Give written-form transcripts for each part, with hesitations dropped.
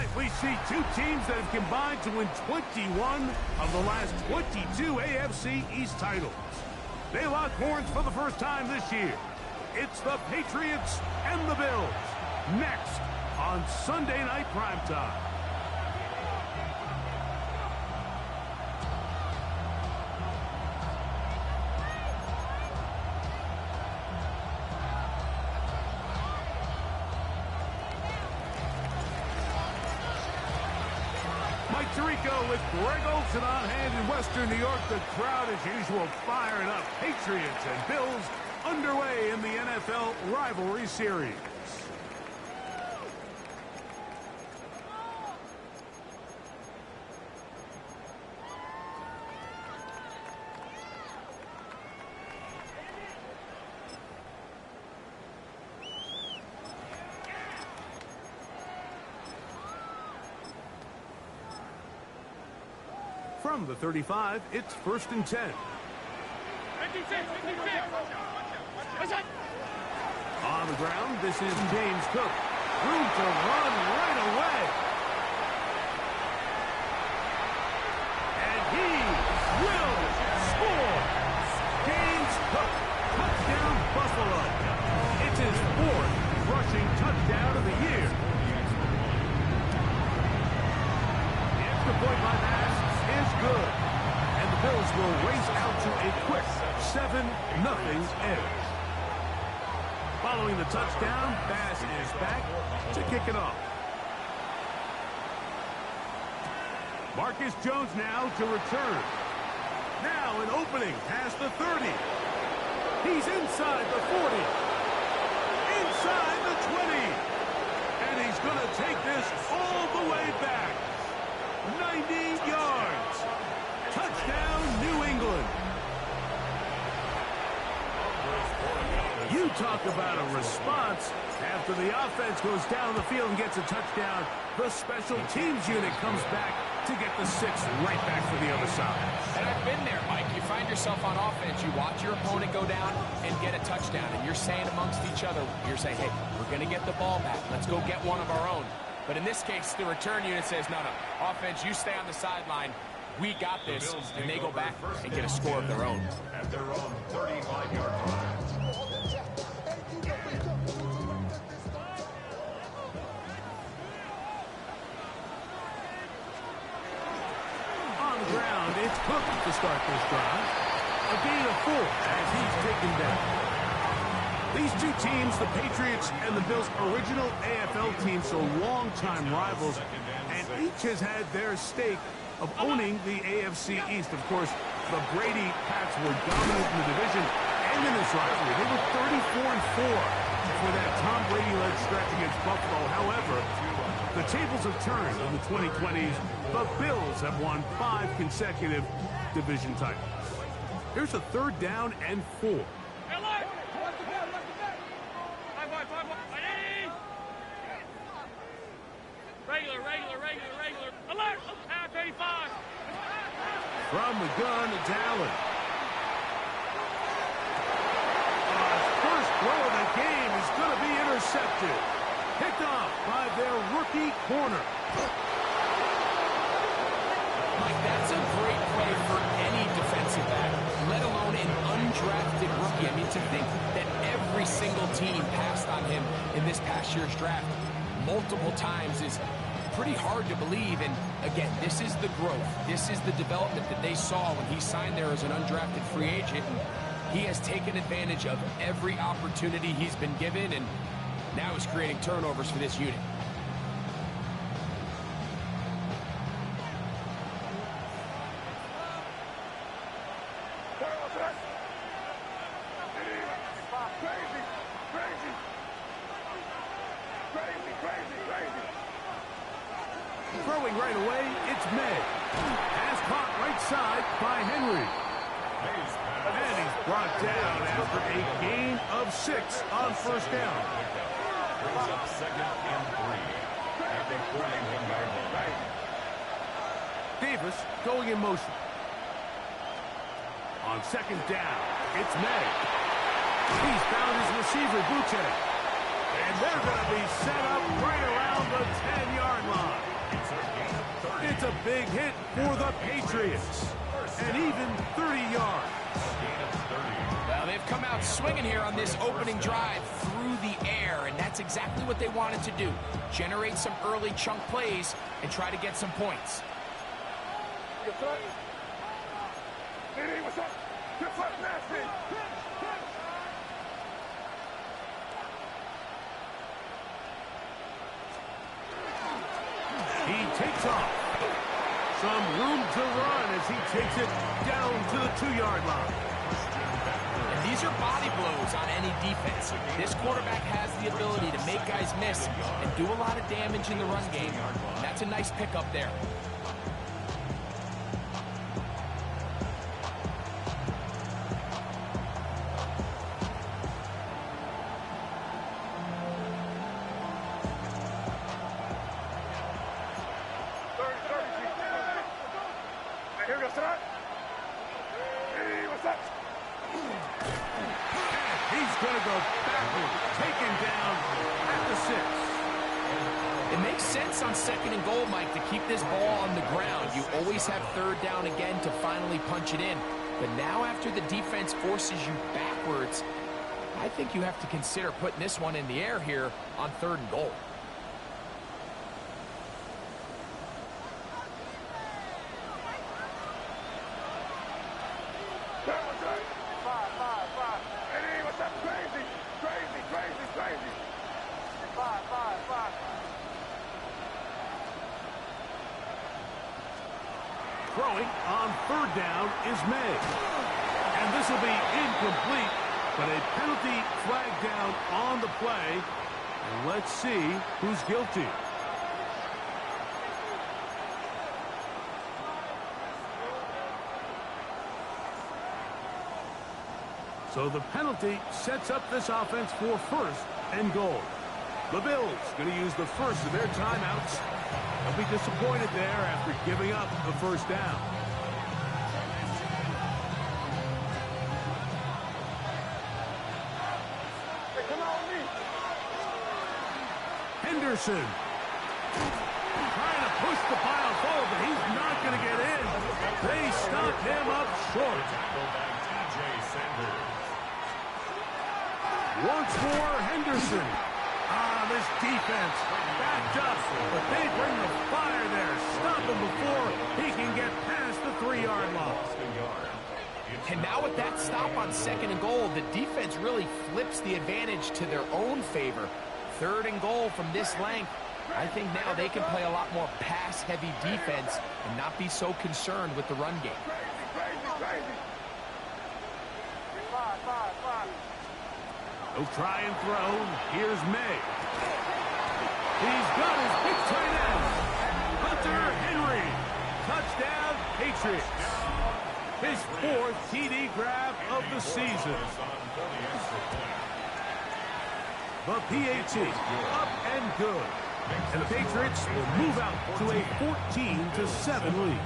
Tonight, we see two teams that have combined to win 21 of the last 22 AFC East titles. They lock horns for the first time this year. It's the Patriots and the Bills. Next on Sunday Night Primetime. Mike Tirico with Greg Olsen on hand in Western New York. The crowd, as usual, firing up. Patriots and Bills underway in the NFL rivalry series. From the 35, it's 1st and 10. 56. On the ground, this is James Cook. Room to run right away. And he will score. James Cook, touchdown Buffalo. It's his 4th rushing touchdown of the year. The extra point by pass is good. And the Bills will race out to a quick 7-0 edge. Following the touchdown, Bass is back to kick it off. Marcus Jones now to return. Now an opening past the 30. He's inside the 40. Inside the 20. And he's going to take this all the way back. 90 yards. Touchdown, New England. You talk about a response. After the offense goes down the field and gets a touchdown, the special teams unit comes back to get the 6th right back for the other side. And I've been there, Mike. You find yourself on offense, you watch your opponent go down and get a touchdown, and you're saying amongst each other, you're saying, hey, we're going to get the ball back. Let's go get one of our own. But in this case, the return unit says, no, offense, you stay on the sideline. We got this, and they go back and get a score of their own. At their own 35-yard line. On the ground, it's Cook to start this drive. A gain of 4 as he's taken down. These two teams, the Patriots and the Bills, original AFL teams, so longtime rivals, and each has had their stake of owning the AFC East. Of course, the Brady Pats were dominant in the division and in this rivalry. They were 34-4 for that Tom Brady-led stretch against Buffalo. However, the tables have turned in the 2020s. The Bills have won 5 consecutive division titles. Here's a 3rd down and 4. Regular. Alert! Half 85. From the gun, it's Allen. First throw of the game is going to be intercepted. Picked off by their rookie corner. Mike, that's a great play for any defensive back, let alone an undrafted rookie. I mean, to think that every single team passed on him in this past year's draft multiple times is pretty hard to believe. And again, this is the growth. This is the development that they saw when he signed there as an undrafted free agent. And he has taken advantage of every opportunity he's been given, and now he's creating turnovers for this unit. Throwing right away, it's May. Pass caught right side by Henry. And he's brought down after a gain of 6 on 1st down. Brings up 2nd and 3. After 41-yard line. Davis going in motion. On 2nd down, it's May. He's found his receiver, Buche. And they're going to be set up right around the 10-yard line. It's a big hit for the Patriots. And even 30 yards. Well, they've come out swinging here on this opening drive through the air, and that's exactly what they wanted to do. Generate some early chunk plays and try to get some points. He takes off. Some room to run as he takes it down to the 2-yard line. And these are body blows on any defense. This quarterback has the ability to make guys miss and do a lot of damage in the run game. And that's a nice pickup there. He's going to go backward, taken down at the 6. It makes sense on 2nd and goal, Mike, to keep this ball on the ground. You always have 3rd down again to finally punch it in. But now after the defense forces you backwards, I think you have to consider putting this one in the air here on 3rd and goal. Throwing on 3rd down is May. And this will be incomplete, but a penalty flagged down on the play. And let's see who's guilty. So the penalty sets up this offense for 1st and goal. The Bills going to use the first of their timeouts. They'll be disappointed there after giving up the 1st down. Henderson trying to push the pile forward, but he's not going to get in. They stop him up short. Once more, Henderson. This defense backed up, but they bring the fire there. Stop him before he can get past the 3-yard line. And now with that stop on 2nd and goal, the defense really flips the advantage to their own favor. 3rd and goal from this length. I think now they can play a lot more pass-heavy defense and not be so concerned with the run game. He'll try and throw. Here's May. He's got his big tight end. Hunter Henry. Touchdown, Patriots. His 4th TD grab of the season. The PAT up and good. And the Patriots will move out to a 14-7 lead.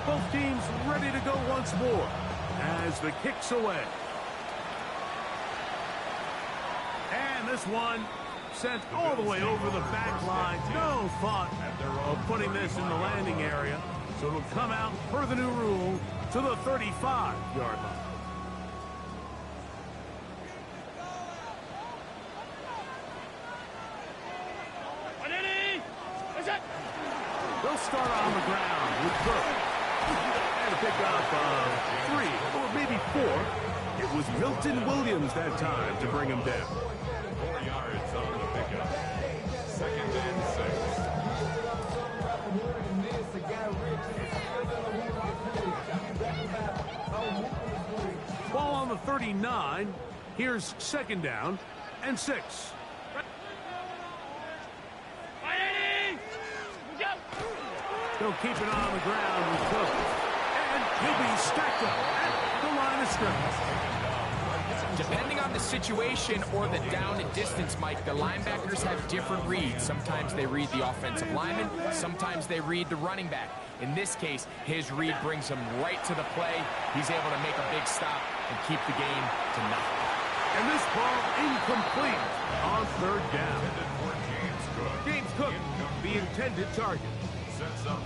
Both teams ready to go once more as the kick's away. And this one sent all the way over the back line. No thought of putting this in the landing area. So it'll come out per the new rule to the 35-yard line. They'll start on the ground with Burke. And a pickup of 3, or maybe 4. It was Milton Williams that time to bring him down. 4 yards on the pickup. 2nd and 6. Ball on the 39. Here's 2nd down and 6. He'll keep it on the ground with Cook. And he'll be stacked up at the line of scrimmage. Depending on the situation or the down and distance, Mike, the linebackers have different reads. Sometimes they read the offensive lineman, sometimes they read the running back. In this case, his read brings him right to the play. He's able to make a big stop and keep the game to nothing. And this ball incomplete on third down. James Cook, the intended target.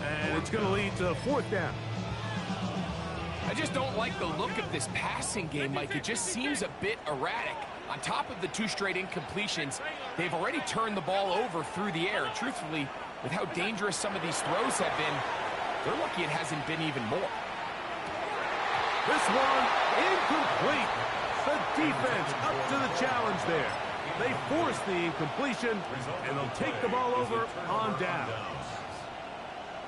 And it's going to lead to fourth down. I just don't like the look of this passing game, Mike. It just seems a bit erratic. On top of the 2 straight incompletions, they've already turned the ball over through the air. Truthfully, with how dangerous some of these throws have been, they're lucky it hasn't been even more. This one, incomplete. The defense up to the challenge there. They force the incompletion, and they'll take the ball over on down.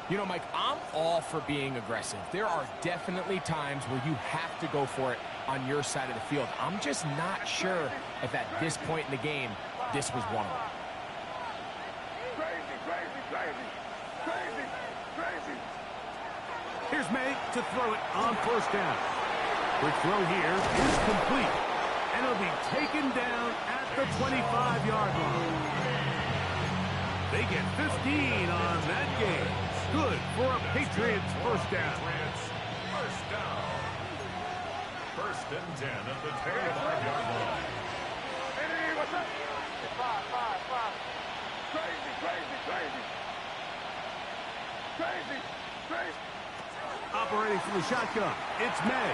You know, Mike, I'm all for being aggressive. There are definitely times where you have to go for it on your side of the field. I'm just not sure if at this point in the game, this was one of them. Here's May to throw it on first down. Quick throw here is complete. And it'll be taken down at the 25-yard line. They get 15 on that game. Good for a Patriots first down. First and 10 at the 25-yard line. Hey, what's up? 5. Crazy. Operating from the shotgun, it's May.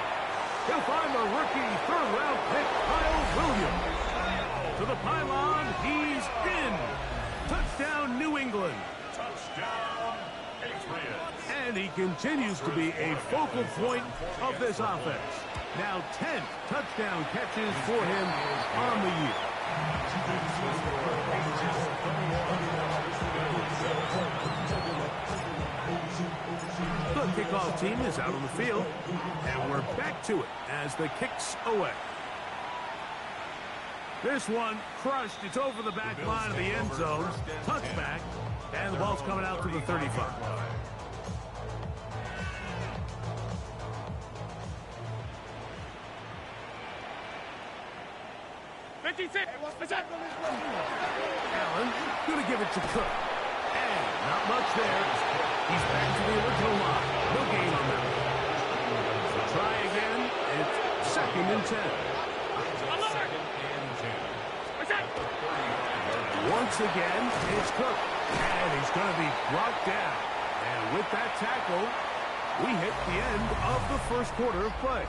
He'll find the rookie third-round pick, Kyle Williams. To the pylon, he's in. Touchdown, New England. Touchdown, Patriots. And he continues to be a focal point of this offense. Now 10 touchdown catches for him on the year. The kickoff team is out on the field, and we're back to it as the kick's away. This one crushed. It's over the back line of the end zone. Touchback, and the ball's coming out to the 35. Allen going to give it to Cook. And not much there. He's back to the original line. No gain on that one. So try again. It's second and 10. Once again, it's Cook. And he's going to be brought down. And with that tackle, we hit the end of the first quarter of play.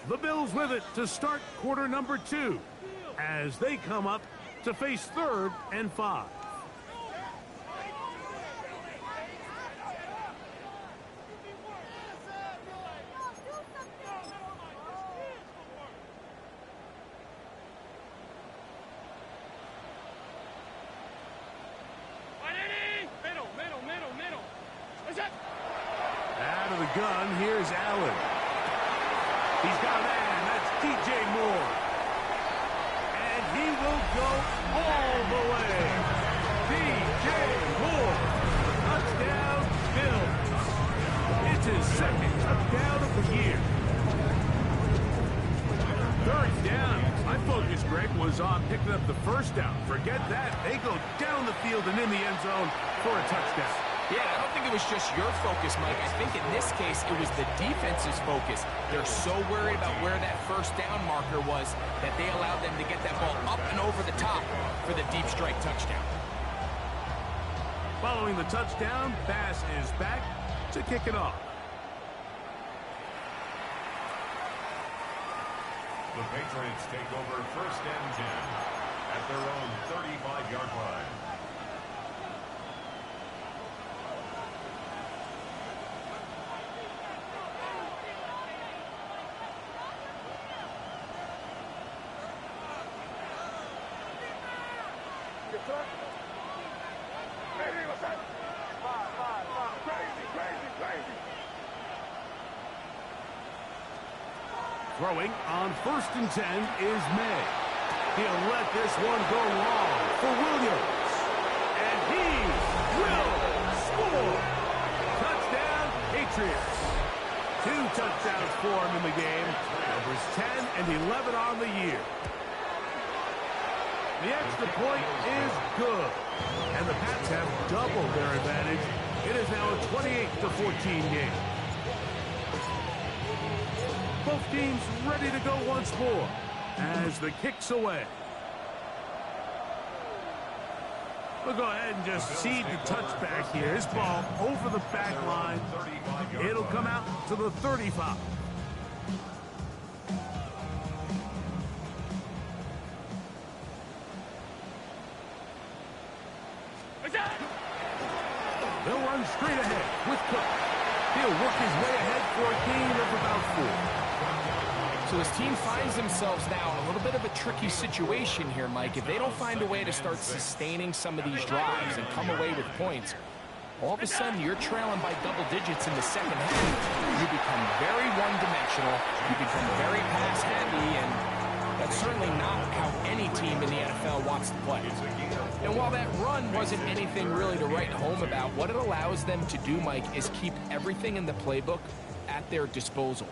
The Bills with it to start quarter number 2 as they come up to face 3rd and 5. Middle. Out of the gun, here's Allen. He's got a man, that's DJ Moore. And he will go all the way. DJ Moore, touchdown Bills. It's his second touchdown of the year. Third down. My focus, Greg, was on picking up the first down. Forget that. They go down the field and in the end zone for a touchdown. Yeah, I don't think it was just your focus, Mike. I think in this case, it was the defense's focus. They're so worried about where that first down marker was that they allowed them to get that ball up and over the top for the deep strike touchdown. Following the touchdown, Bass is back to kick it off. The Patriots take over first and 10 at their own 35-yard line. Throwing on first and 10 is May. He'll let this one go long for Williams. And he will score. Touchdown, Patriots. 2 touchdowns for him in the game. Numbers 10 and 11 on the year. The extra point is good. And the Pats have doubled their advantage. It is now a 28-14 game. Both teams ready to go once more as the kick's away. We'll go ahead and just seed the touchback here. This ball over the back line. It'll come out to the 35. They'll run straight ahead with Cook. He'll work his way ahead for a gain of about 4. So his team finds themselves now in a little bit of a tricky situation here, Mike. If they don't find a way to start sustaining some of these drives and come away with points, all of a sudden you're trailing by double digits in the second half. You become very one-dimensional. You become very pass-heavy, and that's certainly not how any team in the NFL wants to play. And while that run wasn't anything really to write home about, what it allows them to do, Mike, is keep everything in the playbook at their disposal.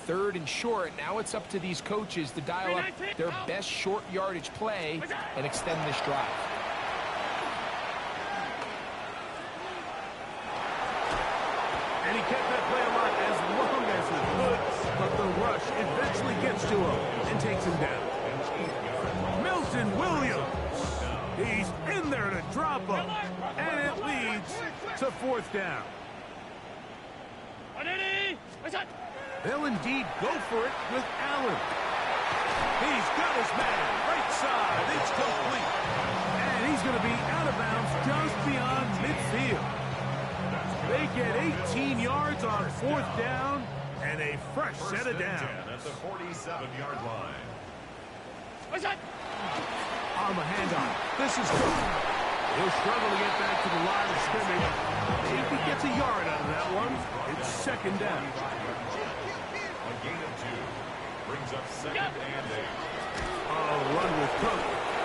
3rd and short, now it's up to these coaches to dial up their best short yardage play and extend this drive. And he kept that play alive as long as he could, but the rush eventually gets to him and takes him down. Milton Williams. He's in there to drop him, and it leads to 4th down. They'll indeed go for it with Allen. He's got his man, right side, it's complete. And he's going to be out of bounds just beyond midfield. They get 18 yards on 4th down, and a fresh set of downs. At the 47-yard line. On the handoff, this is Cook. He'll struggle to get back to the line of scrimmage. If he gets a yard out of that one, it's 2nd down. A gain of 2. Brings up 2nd and 8. Oh, run with Cook.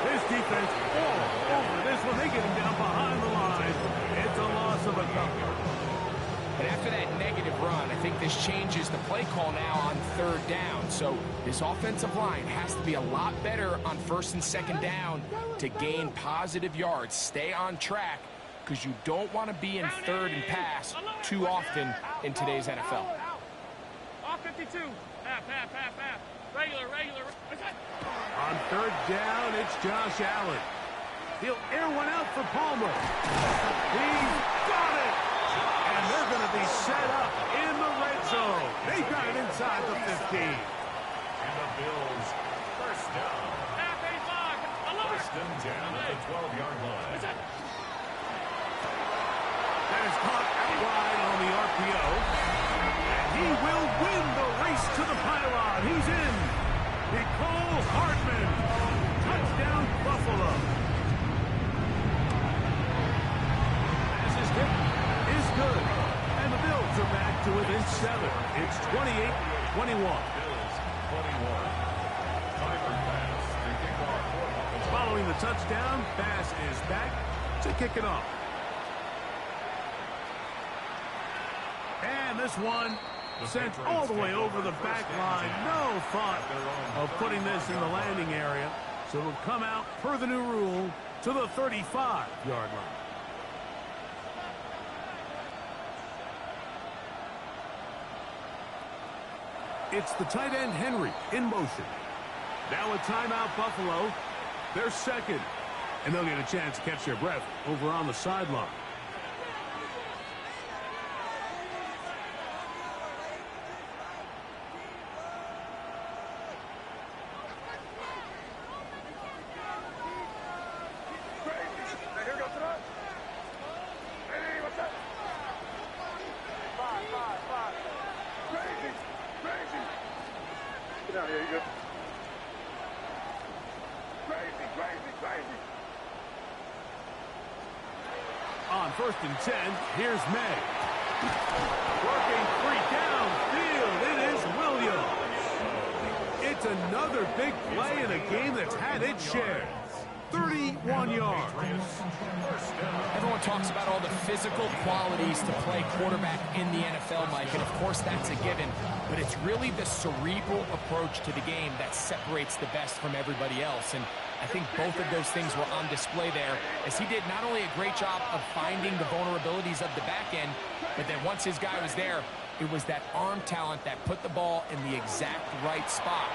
This defense all over this one. They get him down behind the line. It's a loss of a couple. And after that negative run, I think this changes the play call now on 3rd down. So this offensive line has to be a lot better on 1st and 2nd down to gain positive yards. Stay on track, because you don't want to be in 3rd and pass too often in today's NFL. Off 52. Half. Regular. On 3rd down, it's Josh Allen. He'll air one out for Palmer. He's got it! And they're going to be set up in the red zone. They got it inside the 15. And the Bills, 1st down. Half 1st and 10 at the 12-yard line. That is caught outright on the RPO. And he will win the race to the pylon. He's in. Nicole Hardman. Touchdown, Buffalo. As his kick is good. And the Bills are back to within 7. It's 28-21. Bills, 21. Timer pass to kick off for offense. Following the touchdown, pass is back to kick it off. And this one sent all the way over the back line. No thought of putting this in the landing area. So it'll come out, per the new rule, to the 35-yard line. It's the tight end, Henry, in motion. Now a timeout, Buffalo. They're 2nd. And they'll get a chance to catch their breath over on the sideline. On 1st and 10, here's May. Working 3 downfield, it is Williams. It's another big play in a game that's had its share. 31 yards. Everyone talks about all the physical qualities to play quarterback in the NFL, Mike, and of course that's a given, but it's really the cerebral approach to the game that separates the best from everybody else, and I think both of those things were on display there, as he did not only a great job of finding the vulnerabilities of the back end, but then once his guy was there, it was that arm talent that put the ball in the exact right spot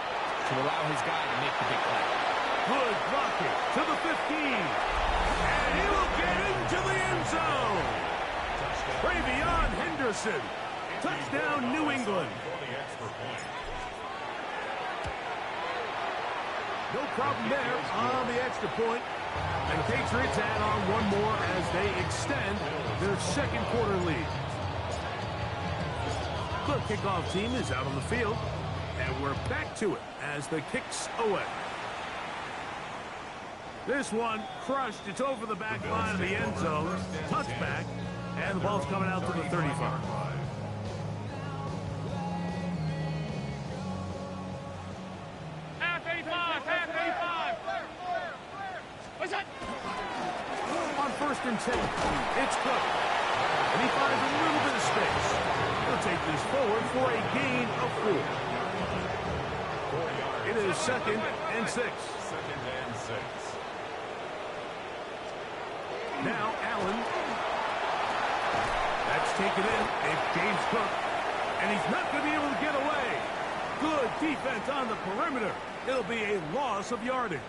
to allow his guy to make the big play. Good blocking to the 15. And he will get into the end zone. Travion Henderson. Touchdown, New England. No problem there on the extra point. And the Patriots add on one more as they extend their second quarter lead. The kickoff team is out on the field. And we're back to it as the kick's away. This one crushed. It's over the back line of the end zone. Touchback. And the ball's coming out to the 35. Half 85, half 85. What's that? On 1st and 10, it's Cook. And he finds a little bit of space. He'll take this forward for a gain of 4. It is 2nd and 6. Now Allen. That's taken in. It's James Cook. And he's not going to be able to get away. Good defense on the perimeter. It'll be a loss of yardage.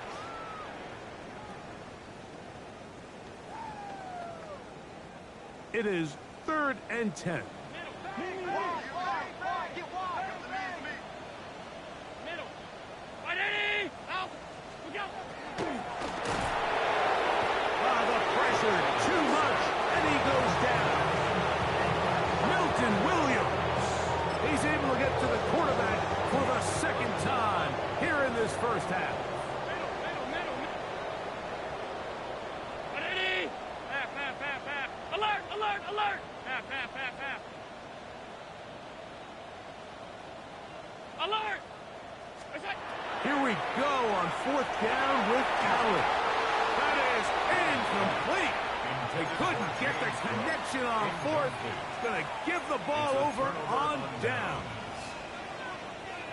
It is 3rd and 10. Too much, and he goes down. Milton Williams. He's able to get to the quarterback for the 2nd time here in this first half. Half. Alert. Half. Alert. Here we go on 4th down with Allen. That is incomplete. They couldn't get the connection on 4th. Going to give the ball over on down.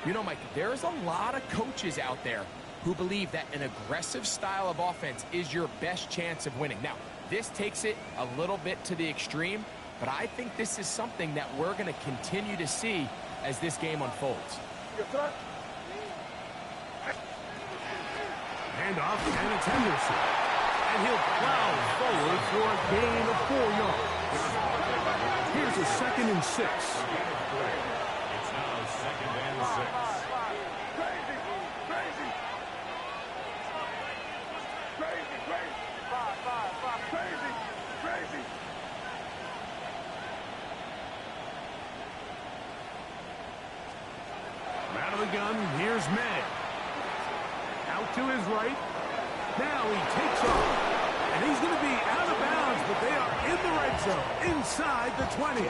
You know, Mike, there's a lot of coaches out there who believe that an aggressive style of offense is your best chance of winning. Now, this takes it a little bit to the extreme, but I think this is something that we're going to continue to see as this game unfolds. Handoff, and it's Henderson. And he'll plow forward for a gain of 4 yards. Here's a 2nd and 6. It's now 2nd and 6. Out of the gun, here's May. Out to his right. Now he takes off. And he's going to be out of bounds, but they are in the red zone, inside the 20.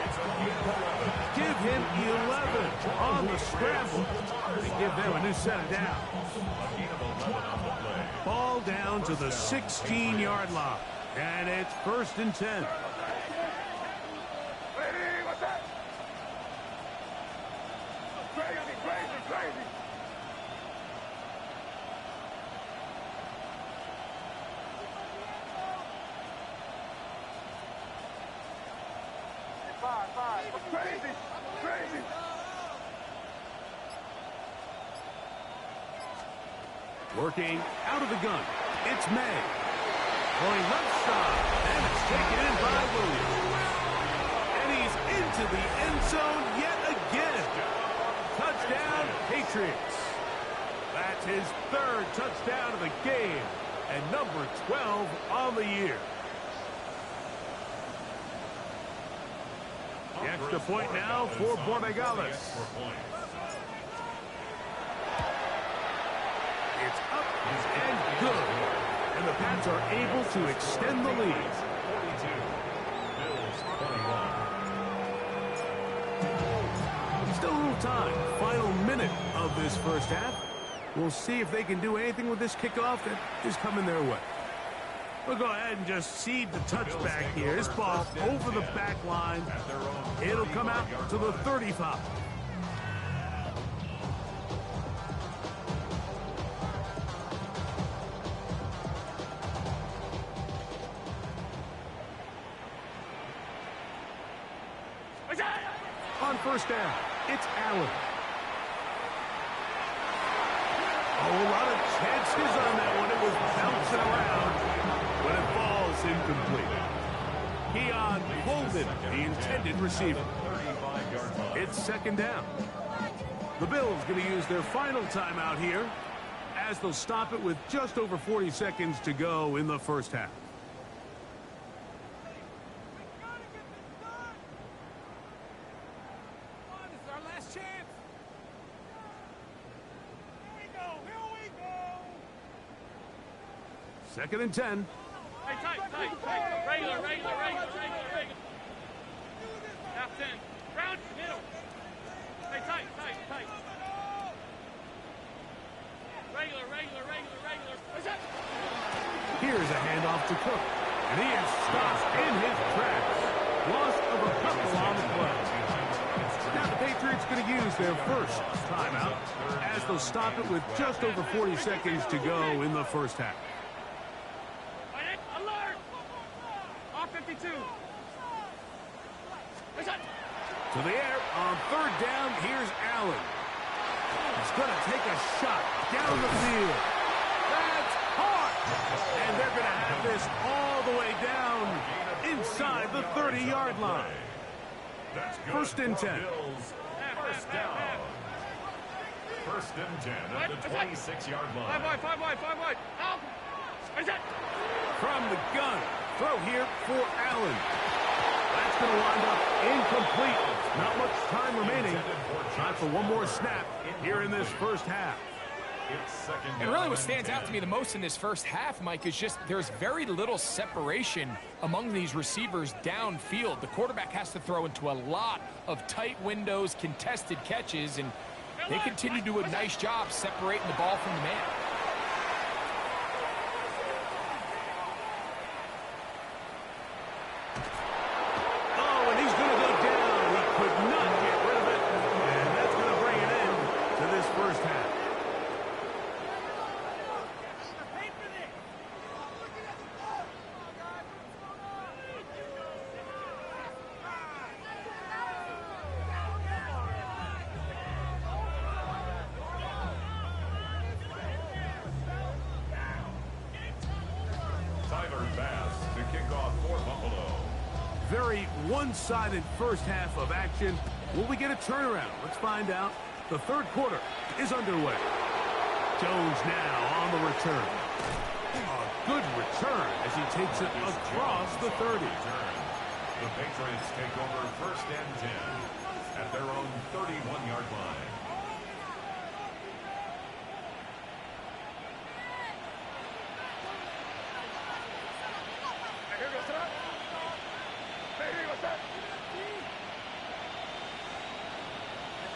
Give him 11 on the scramble. They give them a new set of downs. Ball down to the 16-yard line. And it's 1st and 10. Working out of the gun. It's May. Going left side. And it's taken in by Williams. And he's into the end zone yet again. Touchdown, Patriots. That's his 3rd touchdown of the game. And number 12 on the year. The extra point now for Borregales. It's up and good. And the Pats are able to extend the lead. Still a little time. Final minute of this first half. We'll see if they can do anything with this kickoff that is coming their way. We'll go ahead and just seed the touchback here. This ball over the back line. It'll come out to the 35. On first down, it's Allen. Oh, a lot of chances on that one. It was bouncing around, but it falls incomplete. Keon Holden, the intended receiver. It's second down. The Bills going to use their final timeout here as they'll stop it with just over 40 seconds to go in the first half. Second and 10. Hey, tight. Regular. Half 10. Round, middle. Hey, tight. Regular. Here's a handoff to Cook. And he is stopped in his tracks. Loss of a couple on the play. Now the Patriots going to use their first timeout as they'll stop it with just over 40 seconds to go in the first half. Alert! Off 52. To the air on third down. Here's Allen. He's going to take a shot down the field. That's hard. And they're going to have this all the way down inside the 30-yard line. First and 10. First down. First and 10 at the 26-yard line. Five wide. Out. From the gun. Throw here for Allen. That's going to wind up incomplete. Not much time remaining. Time for one more snap here in this first half. And really what stands out to me the most in this first half, Mike, is just there's very little separation among these receivers downfield. The quarterback has to throw into a lot of tight windows, contested catches, and they continue to do a nice job separating the ball from the man. Oh, and he's going to go down. He could not get rid of it. And that's going to bring it in to this first half. Tyler Bass to kick off for Buffalo. Very one-sided first half of action. Will we get a turnaround? Let's find out. The third quarter is underway. Jones now on the return. A good return as he takes it across the 30. The Patriots take over first and 10 at their own 31-yard line. Here goes that. Here goes that.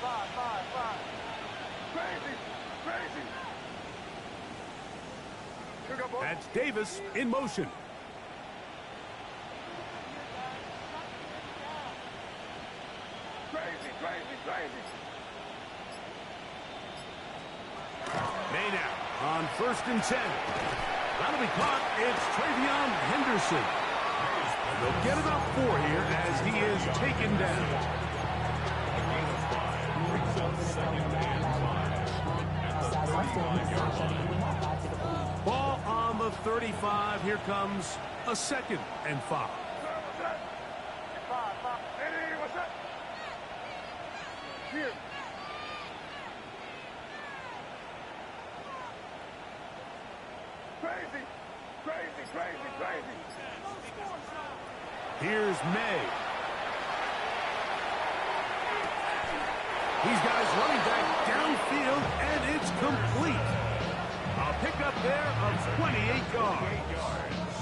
5. Crazy. Here we go, boys. That's Davis in motion. Crazy. May now on first and 10. That'll be caught. It's Travion Henderson. And they'll get about 4 here as he is taken down. Ball on the 35. Here comes a second and 5. Hey, what's that? Here. Crazy. Here's May. These guys running back downfield, and it's complete. A pickup there of 28 yards.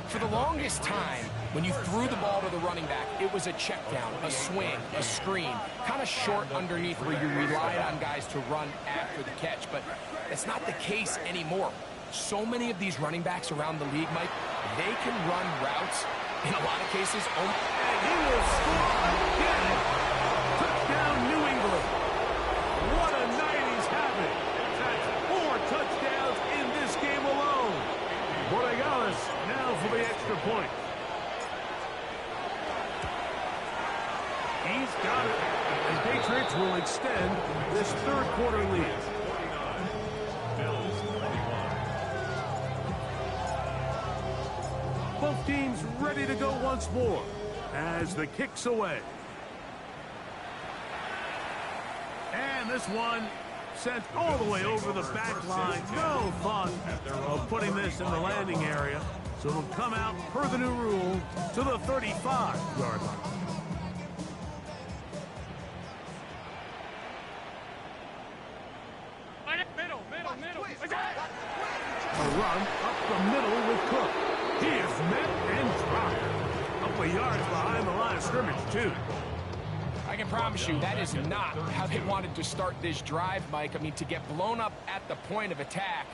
For the longest time, When you threw the ball to the running back, it was a check down, a swing, a screen, kind of short underneath where you relied on guys to run after the catch. But that's not the case anymore. So many of these running backs around the league, Mike, they can run routes in a lot of cases. And he will score again. Touchdown, New England. What a night he's having. That's 4 touchdowns in this game alone. Borregales now for the extra point. He's got it. And Patriots will extend this third quarter lead. Both teams ready to go once more as the kick's away. And this one sent all the way over the back line. No thought of putting this in the landing area. So it'll come out per the new rule to the 35-yard line. A run up the middle with Cook. He is met and dropped. Up a yard behind the line of scrimmage, too. I can promise you that is not how they wanted to start this drive, Mike. I mean, to get blown up at the point of attack,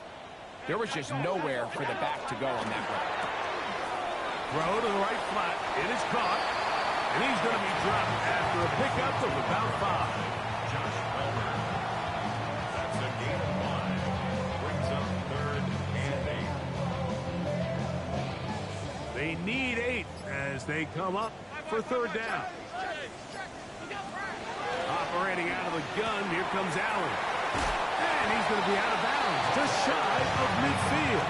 there was just nowhere for the back to go on that run. Throw to the right flat. It is caught. And he's going to be dropped after a pickup of about 5. Josh Palmer. That's a gain of 5. Brings up 3rd and 8. They need 8 as they come up for 3rd down. Operating out of the gun, here comes Allen. And he's going to be out of bounds, just shy of midfield.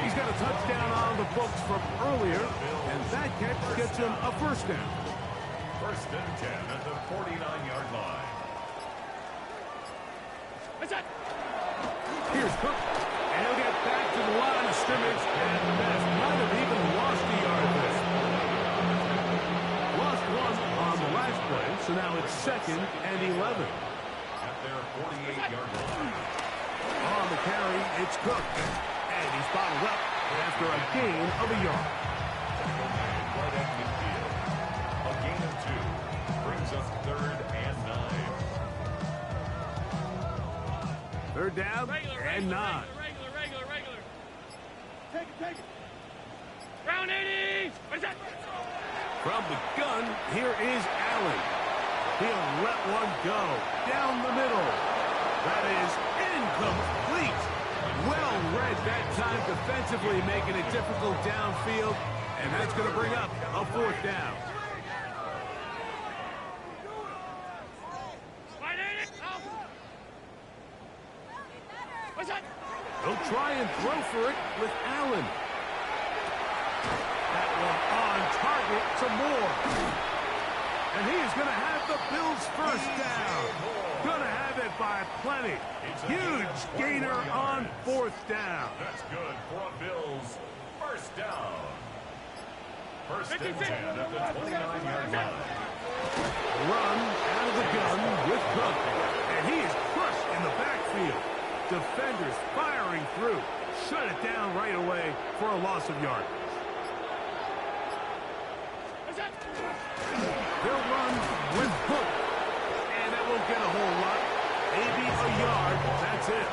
He's got a touchdown on the books from earlier, and that catch gets him a 1st down. 1st and 10 at the 49-yard line. Here's Cook, and he'll get back to the line of scrimmage, and Best might have even lost a yard there. Lost 1 on the last play, so now it's 2nd and 11. At their 48-yard line. On the carry, it's Cook, and he's bottled up after a gain of a yard. Right at midfield. A gain of 2 brings up 3rd and 9. 3rd down and 9. Regular. Take it. Round 80. What's that? From the gun, here is Allen. He'll let one go down the middle. That is incomplete. Well read that time defensively, making it difficult downfield, and that's going to bring up a 4th down. They'll try and throw for it with Allen. That one on target to Moore. And he is going to have the Bills' 1st down. Going to have it by plenty. Huge gainer on 4th down. That's good for a Bills 1st down. 1st and 10 at the 29-yard line. Run out of the gun with Cook. And he is crushed in the backfield. Defenders firing through. Shut it down right away for a loss of yardage. They'll run with Cook. And that won't get a whole lot. Maybe a yard. That's it.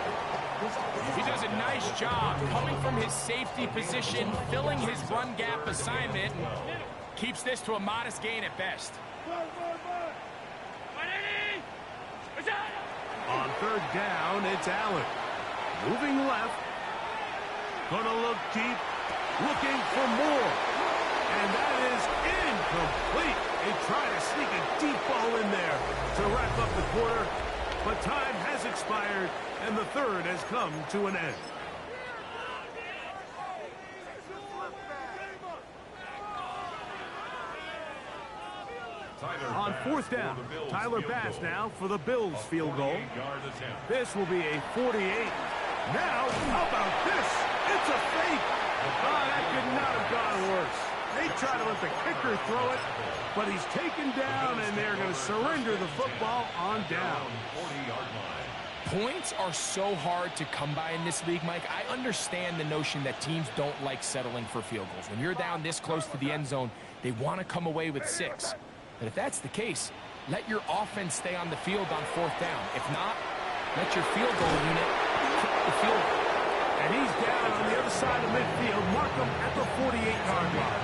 He does a nice job coming from his safety position, filling his run gap assignment, and keeps this to a modest gain at best. On 3rd down, it's Allen. Moving left. Gonna look deep. Looking for more. And that is incomplete. They try to sneak a deep ball in there to wrap up the quarter. But time has expired, and the 3rd has come to an end. On 4th down, Tyler Bass now for the Bills field goal. This will be a 48. Now, how about this? It's a fake. Oh, that could not have gone worse. They try to let the kicker throw it, but he's taken down, and they're going to surrender the football on down. 40-yard line. Points are so hard to come by in this league, Mike. I understand the notion that teams don't like settling for field goals. When you're down this close to the end zone, they want to come away with 6. But if that's the case, let your offense stay on the field on 4th down. If not, let your field goal unit kick the field goal. And he's down on the other side of midfield. Mark him at the 48-yard line.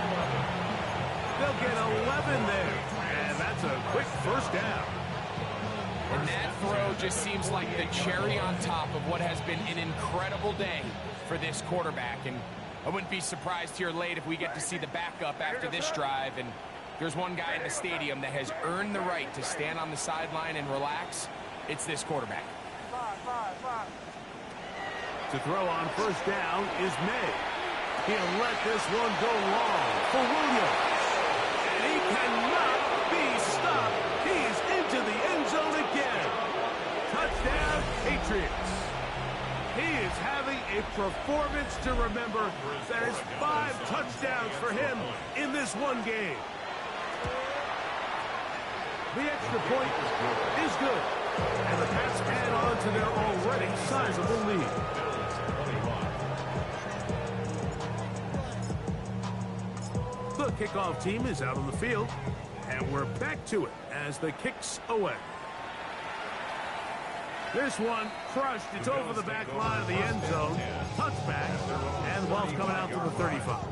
They'll get 11 there. And that's a quick first down. And that throw just seems like the cherry on top of what has been an incredible day for this quarterback. And I wouldn't be surprised here late if we get to see the backup after this drive. And there's one guy in the stadium that has earned the right to stand on the sideline and relax. It's this quarterback. To throw on first down is May. He'll let this one go long for Williams. And he cannot be stopped. He's into the end zone again. Touchdown, Patriots. He is having a performance to remember. That is 5 touchdowns for him in this one game. The extra point is good. And the Pats add on to their already sizable lead. The kickoff team is out on the field. And we're back to it as the kick's away. This one crushed. It's over the back line of the end zone. Touchback. And the ball's coming out to the 35.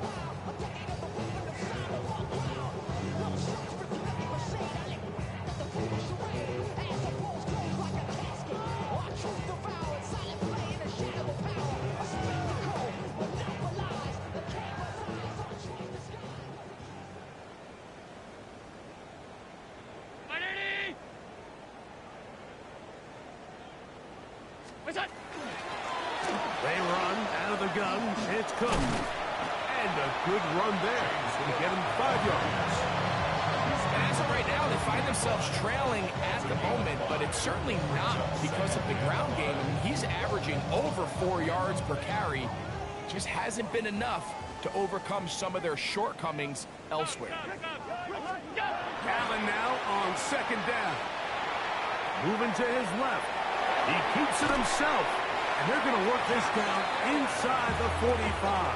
They run out of the gun. It's Cook. And a good run there. He's going to get him 5 yards. And as of right now, they find themselves trailing at the moment, but it's certainly not because of the ground game. I mean, he's averaging over 4 yards per carry. Just hasn't been enough to overcome some of their shortcomings elsewhere. Allen now on second down. Moving to his left. He keeps it himself. And they're going to work this down inside the 45.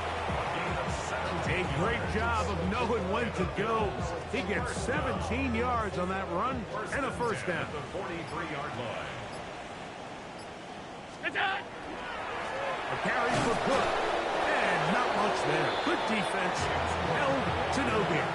A great job of knowing when to go. He gets 17 yards on that run and a first down. The 43-yard line. A carry for Cook. And not much there. Good defense. Held to no gain.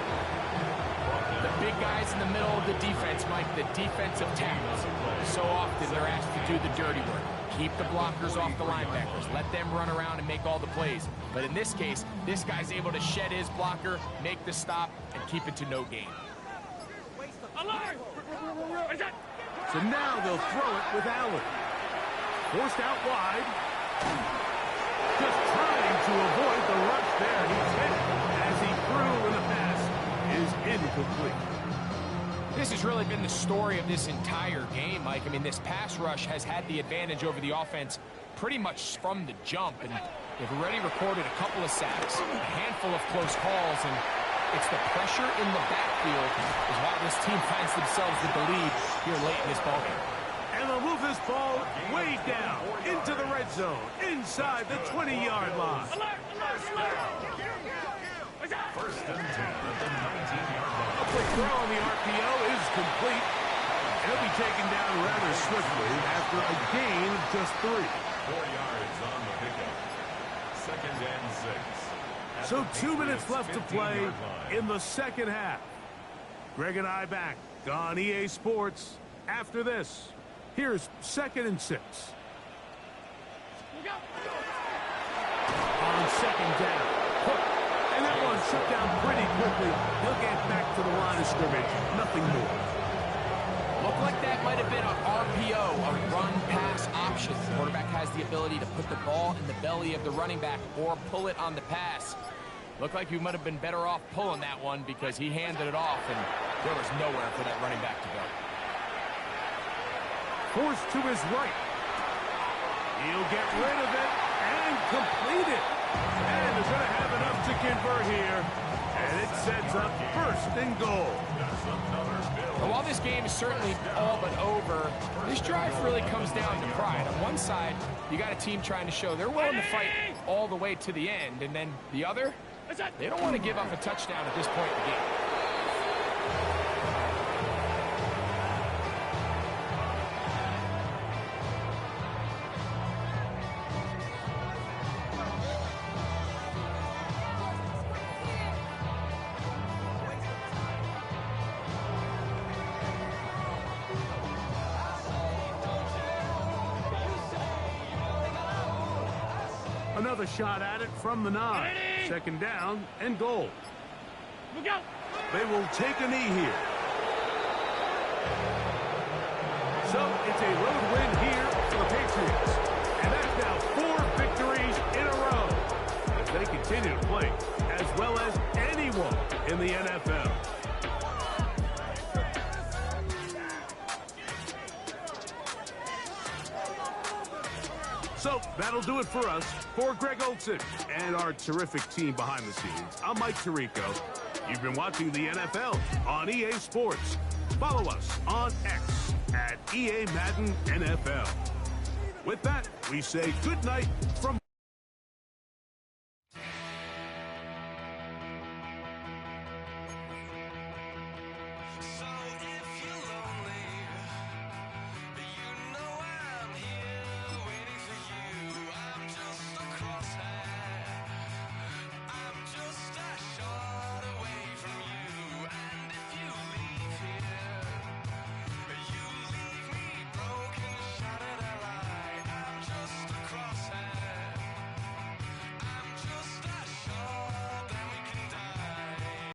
The big guys in the middle of the defense, Mike, the defensive tackles. So often they're asked to do the dirty work. Keep the blockers off the linebackers. Let them run around and make all the plays. But in this case, this guy's able to shed his blocker, make the stop, and keep it to no gain. So now they'll throw it with Allen. Forced out wide. Just trying to avoid the rush there. He's hit as he threw, and the pass is incomplete. This has really been the story of this entire game, Mike. I mean, this pass rush has had the advantage over the offense pretty much from the jump, and they've already recorded a couple of sacks, a handful of close calls, and it's the pressure in the backfield is why this team finds themselves with the lead here late in this ballgame. And they'll move this ball way down into the red zone, inside the 20-yard line. First and 10 at the 19-yard line. A quick throw on the RPO is complete. He'll be taken down rather swiftly after a gain of just 3. 4 yards on the pickup. Second and 6. So 2 minutes left to play in the second half. Greg and I back on EA Sports after this. Here's 2nd and 6. On second down. Hook. And that one shut down pretty quickly. He'll get back to the line of scrimmage. Nothing more. Looked like that might have been an RPO, a run-pass option. The quarterback has the ability to put the ball in the belly of the running back or pull it on the pass. Looked like he might have been better off pulling that one because he handed it off, and there was nowhere for that running back to go. Forced to his right. He'll get rid of it and complete it. And is going to have enough to convert here And it sets up first and goal. And while this game is certainly all but over, this drive really comes down to pride. On one side, you got a team trying to show they're willing to fight all the way to the end, and then the other, they don't want to give up a touchdown at this point in the game. Another shot at it from the 9. Second down and goal. Look out! They will take a knee here. So it's a road win here for the Patriots. And that's now 4 victories in a row as they continue to play as well as anyone in the NFL. So that'll do it for us. For Greg Olsen and our terrific team behind the scenes, I'm Mike Tirico. You've been watching the NFL on EA Sports. Follow us on X at EA Madden NFL. With that, we say good night from